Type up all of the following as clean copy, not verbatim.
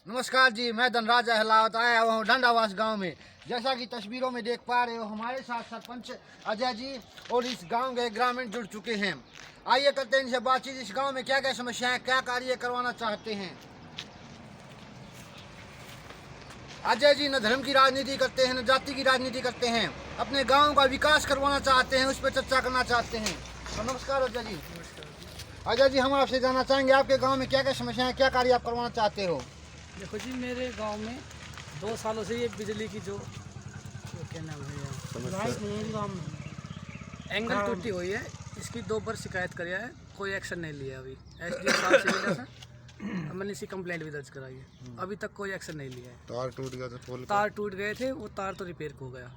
नमस्कार जी, मैं धनराज अहलावत आया हुआ हूँ डंडावास गांव में। जैसा कि तस्वीरों में देख पा रहे हो, हमारे साथ सरपंच अजय जी और इस गांव के ग्रामीण जुड़ चुके हैं। आइए करते हैं इनसे बातचीत। इस गांव में क्या क्या समस्याएं, क्या कार्य करवाना चाहते हैं। अजय जी न धर्म की राजनीति करते हैं, न जाति की राजनीति करते हैं, अपने गाँव का विकास करवाना चाहते हैं, उस पर चर्चा करना चाहते हैं। तो नमस्कार अजय जी। अजय जी, हम आपसे जानना चाहेंगे आपके गाँव में क्या क्या समस्याएं, क्या कार्य आप करवाना चाहते हो। देखो जी, मेरे गांव में 2 सालों से ये बिजली की जो क्या नाम है एंगल टूटी हुई है, इसकी 2 बार शिकायत करी है, कोई एक्शन नहीं लिया। अभी एसडीओ साहब से मिला था, मैंने इसी कंप्लेंट भी दर्ज कराई है, अभी तक कोई एक्शन नहीं लिया है। तार टूट गया था, पोल तार टूट गए थे, वो तार तो रिपेयर हो गया।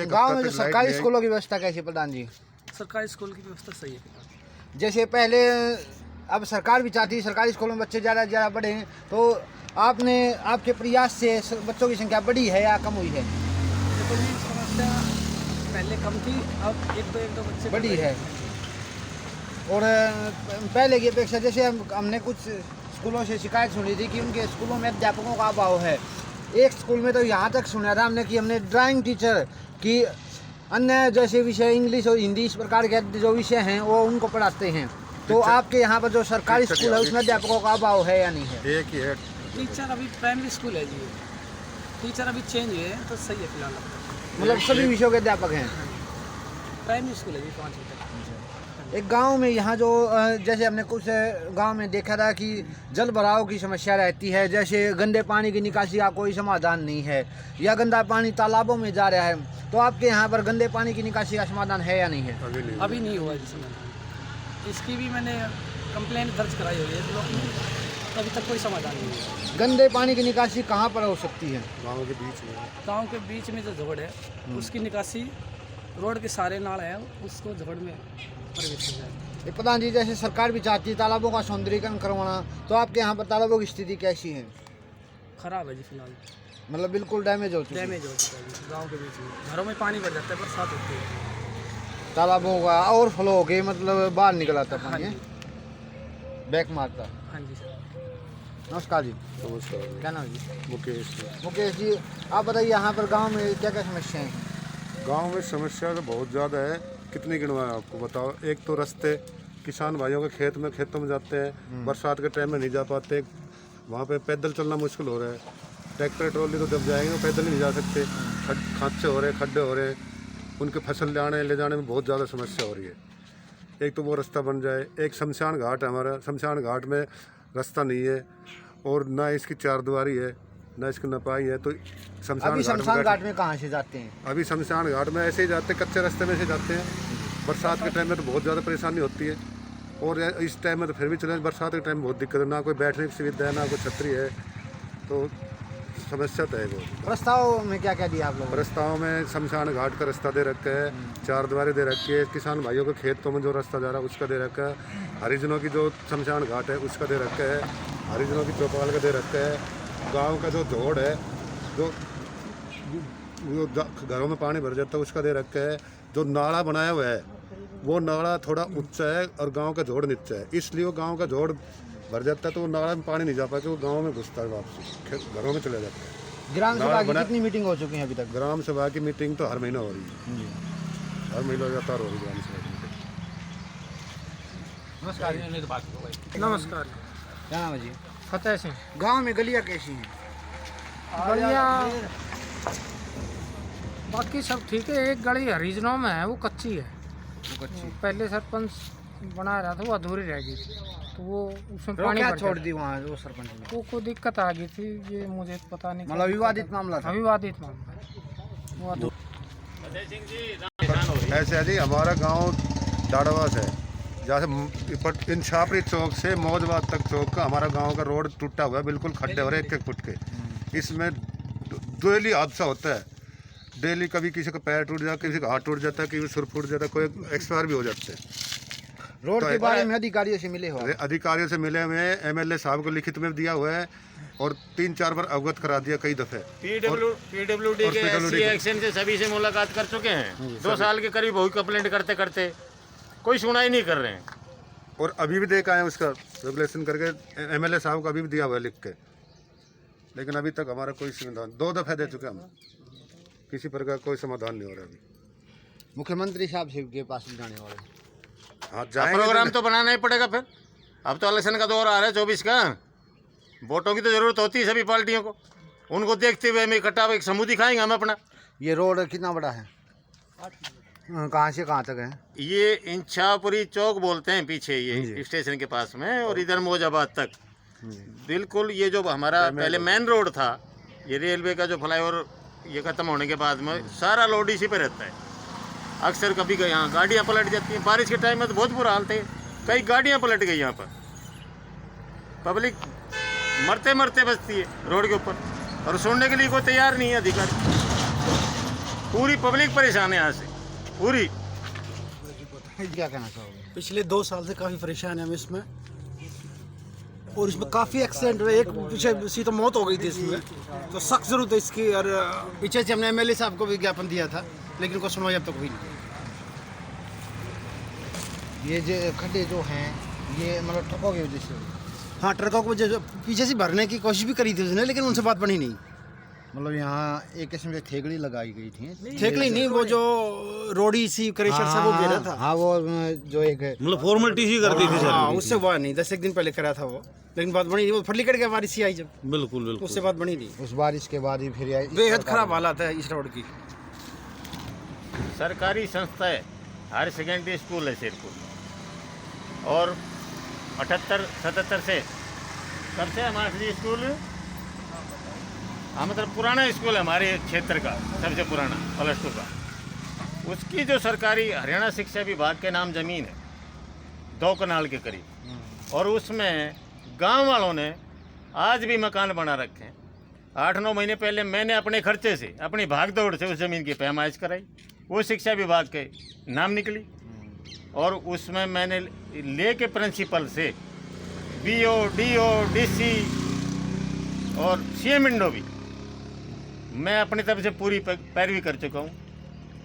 गांव में जो सरकारी स्कूलों की व्यवस्था कैसी प्रधान जी। सरकारी स्कूल की व्यवस्था सही है फिलहाल। जैसे पहले, अब सरकार भी चाहती है सरकारी स्कूलों में बच्चे ज़्यादा बढ़े हैं, तो आपके प्रयास से बच्चों की संख्या बढ़ी है या कम हुई है। देखो जी, समस्या पहले कम थी, अब एक दो बच्चे बढ़ी है। और पहले की अपेक्षा, जैसे हमने कुछ स्कूलों से शिकायत सुनी थी कि उनके स्कूलों में अध्यापकों का अभाव है। एक स्कूल में तो यहाँ तक सुना था हमने कि हमने ड्राइंग टीचर की अन्य जैसे विषय इंग्लिश और हिंदी इस प्रकार के जो विषय हैं वो उनको पढ़ाते हैं। तो आपके यहाँ पर जो सरकारी स्कूल है उसमें अध्यापकों का अभाव है या नहीं है। एक ही है टीचर, अभी प्राइमरी स्कूल है जी, टीचर अभी चेंज हुए हैं तो सही है फिलहाल। मतलब सभी विषयों के अध्यापक हैं। प्राइमरी स्कूल है जी 5वीं तक। एक गांव में यहाँ जो जैसे हमने कुछ गांव में देखा था कि जल भराव की समस्या रहती है, जैसे गंदे पानी की निकासी का कोई समाधान नहीं है या गंदा पानी तालाबों में जा रहा है। तो आपके यहाँ पर गंदे पानी की निकासी का समाधान है या नहीं है। अभी नहीं हुआ जी समाधान। इसकी भी मैंने कंप्लेंट दर्ज कराई हुई है ब्लॉक में, तो अभी तक कोई समाधान नहीं है। गंदे पानी की निकासी कहाँ पर हो सकती है। गाँव के बीच में। गाँव के बीच में जो झोड़ है उसकी निकासी रोड के सारे नाल है, उसको झोड़ में प्रवेश हो जाए। प्रधान जी, जैसे सरकार भी चाहती है तालाबों का सौंदर्यीकरण करवाना, तो आपके यहाँ पर तालाबों की स्थिति कैसी है। खराब है जी फिलहाल, मतलब बिल्कुल डैमेज हो चुकी है। डैमेज हो चुका है जी। गाँव के बीच में घरों में पानी भर जाता है, बरसात होती है, तालाबों का और फ्लो हो गए, मतलब बाहर निकल आता हाँ पानी, जी, बैक मारता। हाँ जी सर। नमस्कार जी। नमस्कार। क्या नाम जी। मुकेश जी, आप बताइए यहाँ पर गांव में क्या क्या समस्याएं हैं। गांव में समस्या तो बहुत ज़्यादा है, कितनी गिनवाएं आपको बताओ। एक तो रास्ते, किसान भाइयों के खेतों में जाते हैं, बरसात के टाइम में नहीं जा पाते, वहाँ पे पैदल चलना मुश्किल हो रहा है। ट्रैक्टर ट्रॉली तो जब जाएंगे वो पैदल नहीं जा सकते, खांचे हो रहे, खड्डे हो रहे, उनके फसल ले जाने में बहुत ज़्यादा समस्या हो रही है। एक तो वो रास्ता बन जाए। एक शमशान घाट है हमारा, शमशान घाट में रास्ता नहीं है और ना इसकी 4 दीवारी है, ना इसकी नपाई है। तो शमशान घाट में कहाँ से जाते हैं। अभी शमशान घाट में ऐसे ही जाते हैं, कच्चे रास्ते में से जाते हैं। बरसात के टाइम में तो बहुत ज़्यादा परेशानी होती है, और इस टाइम में तो फिर भी चले। बरसात के टाइम बहुत दिक्कत है, ना कोई बैठने की सुविधा है, ना कोई छतरी है, तो समस्या तो है। वो प्रस्ताव में क्या क्या दिया आप लोगों ने। प्रस्ताव में शमशान घाट का रास्ता दे रखा है, 4 दीवारें दे रखी है, किसान भाइयों के खेतों में जो रास्ता जा रहा है उसका दे रखा है, हरिजनों की जो शमशान घाट है उसका दे रखा है, हरिजनों की चौपाल का दे रखा है, गाँव का जो जोड़ है, जो घरों में पानी भर जाता है उसका दे रखा है, जो नाला बनाया हुआ है वो नाला थोड़ा ऊंचा है और गांव का जोड़ नीचा है, इसलिए वो गांव का जोड़ भर जाता है तो वो नाला में पानी नहीं जा पाता, वो गांव में घुसता है, वापसी घरों में चले जाता है। ग्राम सभा की कितनी मीटिंग हो चुकी है अभी तक। ग्राम सभा की मीटिंग तो हर महीना हो रही है, हर महीना लगातार हो रही है ग्राम सभा की मीटिंग। नमस्कार। नमस्कार। क्या नाम है जी। फतेह सिंह। गांव में गलियां कैसी हैं। गलियाँ बाकी सब ठीक है, एक गली हरिजनों में है वो कच्ची है। पहले सरपंच बना रहा था, वो अधूरी रह गई थी, तो वो उसमें पानी क्या भर छोड़ गया। दी वहाँ वो सरपंच ने। वो कोई दिक्कत आ गई थी, ये मुझे पता नहीं। मतलब विवादित मामला था। विवादित मामला वो अधूरी। ऐसे है जी, हमारा गांव डाड़ावास है, जैसे इंशापरी चौक से मौजबाद तक चौक का हमारा गांव का रोड टूटा हुआ है, बिल्कुल खड्डे हो रहे 1-1 फुट के। इसमें डेली हादसा होता है, डेली कभी किसी का पैर टूट जाता है, किसी का हाथ टूट जाता है, किसी सुर फूट जाता है, कोई एक्सपायर भी हो जाते हैं। रोड के बारे में अधिकारियों से मिले हो। अधिकारियों से मिले हुए हैं, एमएलए साहब को लिखित में दिया हुआ है और 3-4 बार अवगत करा दिया कई दफे। पीडब्ल्यूडी के एससी एक्शन से सभी से मुलाकात कर चुके हैं। 2 साल के करीब हुई कंप्लेंट करते करते, कोई सुनाई नहीं कर रहे हैं। और अभी भी देख आए हैं उसका रेगुलेशन करके, MLA साहब को अभी भी दिया हुआ है लिख के, लेकिन अभी तक हमारा कोई समाधान, 2 दफ़े दे चुके हम, किसी प्रकार कोई समाधान नहीं हो रहा अभी। मुख्यमंत्री साहब से के पास भी जाने वाले। हाँ अब जाएंगे प्रोग्राम तो बनाना ही पड़ेगा फिर। अब तो इलेक्शन का दौर आ रहा है 24 का। वोटों की तो जरूरत होती है सभी पार्टियों को। उनको देखते हुए हमें इकट्ठा एक समूह दिखाएंगे हम अपना। ये रोड कितना बड़ा है? कहाँ से कहाँ तक है? ये इंछापुरी चौक बोलते हैं पीछे, ये स्टेशन के पास में, और इधर मौजाबाद तक बिल्कुल। ये जो हमारा पहले मेन रोड था, ये रेलवे का जो फ्लाईओवर ये खत्म होने के बाद में सारा लोड इसी पे रहता है। अक्सर कभी यहाँ गाड़ियाँ पलट जाती हैं। बारिश के टाइम में तो बहुत बुरा हाल थे, कई गाड़ियाँ पलट गई यहाँ पर। पब्लिक मरते मरते बचती है रोड के ऊपर, और सुनने के लिए कोई तैयार नहीं है अधिकारी। पूरी पब्लिक परेशान है यहाँ से पूरी। क्या कहना चाहोगे? पिछले 2 साल से काफ़ी परेशान हैं हम इसमें, और इसमें काफ़ी एक्सीडेंट हुए। एक पीछे सी तो मौत हो गई थी इसमें, तो सख्त ज़रूरत है इसकी। और पीछे से हमने MLA साहब को विज्ञापन दिया था, लेकिन कोई सुनवाई अब तक हुई नहीं। ये जो खड्डे जो हैं ये मतलब ट्रकों की वजह से? हाँ, ट्रकों को जो पीछे से भरने की कोशिश भी करी थी उसने, लेकिन उनसे बात बनी नहीं। मतलब यहाँ एक किस्म से थेगड़ी लगाई गई थी। ठेकली नहीं, वो जो रोडी सी क्रेशर से वो घेरा था। हाँ, वो जो एक मतलब फॉर्मेलिटी ही करती थी हाँ, सर। उससे हुआ नहीं। 10 एक दिन पहले करा था वो, लेकिन बात बनी नहीं। वो फटली कट के बारिश ही आई जब, बिल्कुल तो बिल्कुल। उससे बात बनी नहीं। उस बारिश के बाद ही फिर बेहद खराब हालत है इस रोड की। सरकारी संस्था है, हायर सेकेंडरी स्कूल है शेरपुर, और 78-77 से कब से हमारा स्कूल, हाँ मतलब पुराना स्कूल है हमारे क्षेत्र का, सबसे पुराना +2 का। उसकी जो सरकारी हरियाणा शिक्षा विभाग के नाम ज़मीन है 2 कनाल के करीब, और उसमें गांव वालों ने आज भी मकान बना रखे हैं। 8-9 महीने पहले मैंने अपने खर्चे से, अपनी भागदौड़ से उस ज़मीन की पैमाइश कराई, वो शिक्षा विभाग के नाम निकली, और उसमें मैंने लेके प्रिंसिपल से BO, DO, DC और CM इंडो भी मैं अपनी तरफ से पूरी पैरवी कर चुका हूँ,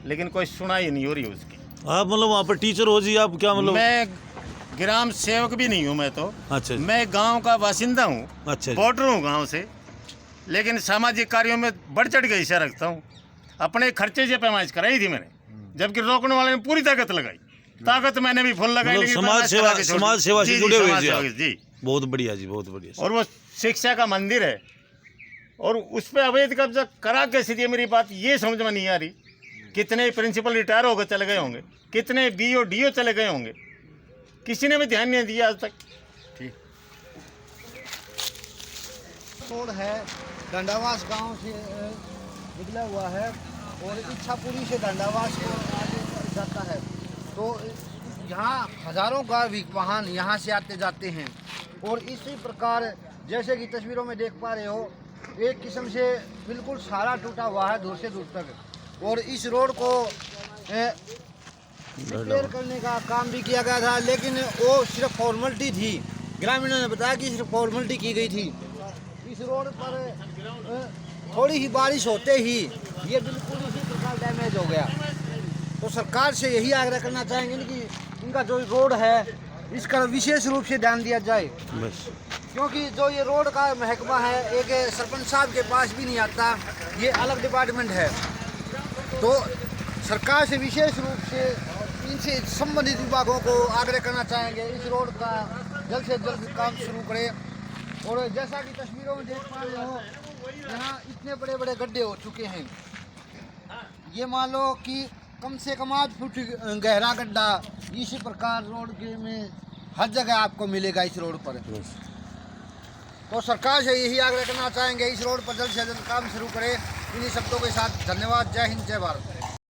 लेकिन कोई सुनाई नहीं हो रही उसकी। आप मतलब वहाँ पर टीचर हो जी, आप क्या मतलब? मैं ग्राम सेवक भी नहीं हूँ, मैं तो अच्छा जी। मैं गांव का बासिंदा हूँ, अच्छा जी। वोटर हूँ गांव से, लेकिन सामाजिक कार्यों में बढ़ चढ़ के हिस्सा रखता हूँ। अपने खर्चे से पैमाइश कराई थी मैंने, जबकि रोकने वाले ने पूरी ताकत लगाई। ताकत मैंने भी फुल लगाई, मतलब लेकिन समाज सेवा से जुड़े हुए जी। बहुत बढ़िया जी, बहुत बढ़िया। और वो शिक्षा का मंदिर है, और उस पर अवैध कब्जा करा कैसे दिया, मेरी बात ये समझ में नहीं आ रही। कितने प्रिंसिपल रिटायर होकर चले गए होंगे, कितने BO, DO चले गए होंगे, किसी ने भी ध्यान नहीं दिया आज तक। ठीक रोड है, डंडावास गांव से निकला हुआ है, और इच्छापुरी से डंडावास को आगे जाता है। तो यहाँ हज़ारों का वाहन यहाँ से आते जाते हैं, और इसी प्रकार जैसे कि तस्वीरों में देख पा रहे हो, एक किस्म से बिल्कुल सारा टूटा हुआ है दूर से दूर तक। और इस रोड को रिपेयर करने का काम भी किया गया था, लेकिन वो सिर्फ फॉर्मेलिटी थी। ग्रामीणों ने बताया कि सिर्फ फॉर्मेलिटी की गई थी। इस रोड पर थोड़ी ही बारिश होते ही ये बिल्कुल इसी प्रकार डैमेज हो गया। तो सरकार से यही आग्रह करना चाहेंगे कि इनका जो रोड है इसका विशेष रूप से ध्यान दिया जाए, क्योंकि जो ये रोड का महकमा है एक सरपंच साहब के पास भी नहीं आता, ये अलग डिपार्टमेंट है। तो सरकार से विशेष रूप से इनसे संबंधित विभागों को आग्रह करना चाहेंगे इस रोड का जल्द से जल्द काम शुरू करें। और जैसा कि तस्वीरों में देख पा रहे हो, यहाँ इतने बड़े बड़े गड्ढे हो चुके हैं। ये मान लो कि कम से कम 8 फुट गहरा गड्ढा इसी प्रकार रोड के में हर जगह आपको मिलेगा इस रोड पर। तो सरकार से यही आग्रह करना चाहेंगे इस रोड पर जल्द से जल्द काम शुरू करें। इन्हीं शब्दों के साथ धन्यवाद। जय हिंद, जय भारत।